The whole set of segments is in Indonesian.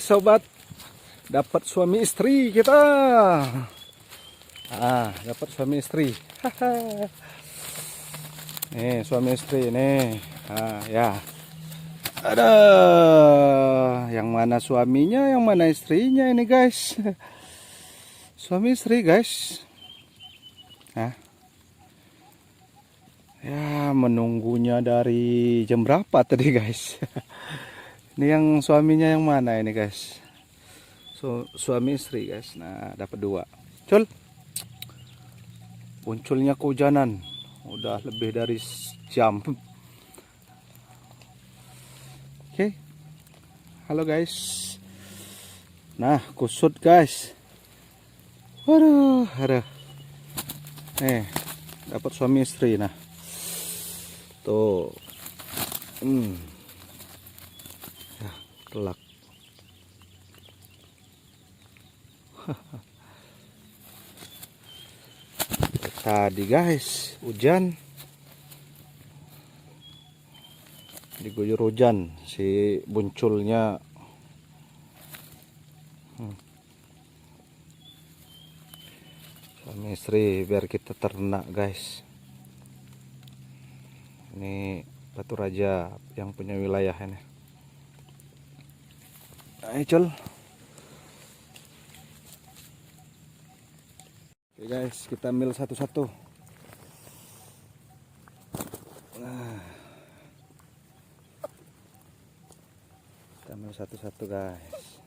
sobat, dapat suami istri kita. Dapat suami istri. Nih suami istri nih. Ya. Ada yang mana suaminya, yang mana istrinya ini guys. Suami istri guys. Ya menunggunya dari jam berapa tadi guys. Ini yang suaminya yang mana ini guys. Suami istri guys. Nah dapat 2. Cul. Munculnya kehujanan. Udah lebih dari jam. Oke. Halo guys. Nah kusut guys. Waduh. Dapat suami istri nah. Tuh. Ya, telak. Tadi guys, hujan. Diguyur hujan si munculnya. Suami istri biar kita ternak guys. Ini Batu Raja yang punya wilayah ini. Ayo Cul. Oke guys, kita ambil satu-satu. Kita ambil satu-satu guys.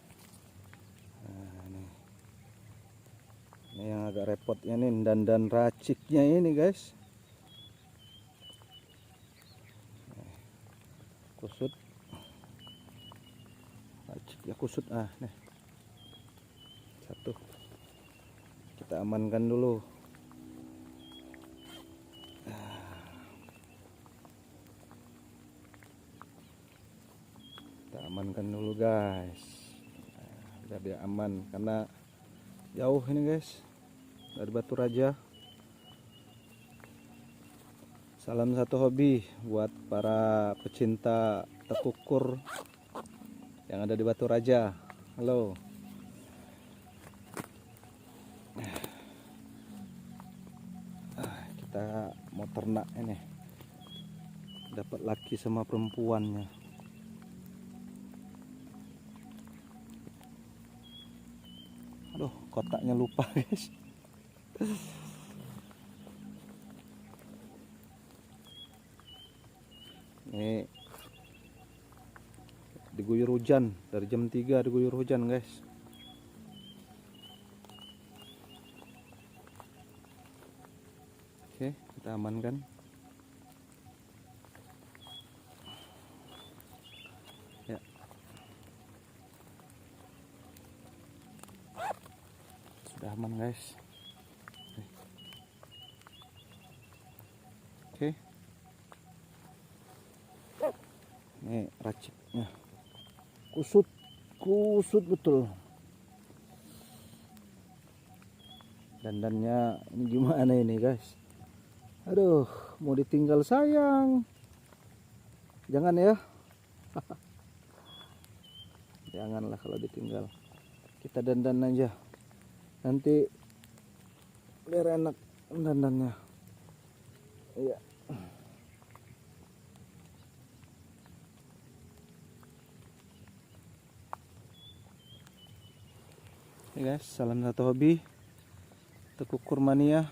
Ini yang agak repotnya nih, dan raciknya ini guys. Kusut. Raciknya kusut nih. Satu. Kita amankan dulu. Kita amankan dulu guys. Biar dia aman karena jauh ini guys dari Batu Raja. Salam satu hobi buat para pecinta tekukur yang ada di Batu Raja. Halo. Kita mau ternak ini. Dapat laki sama perempuannya. Aduh, kotaknya lupa guys. Ini diguyur hujan dari jam 3 diguyur hujan guys. Oke, kita amankan. Ya. Sudah aman guys. Oke. Ini raciknya. Kusut betul. Dandannya ini gimana ini guys? Aduh, mau ditinggal sayang. Jangan ya. Janganlah kalau ditinggal. Kita dandan aja. Nanti biar enak dandannya. Iya. Oke guys, salam satu hobi. Tekukur mania.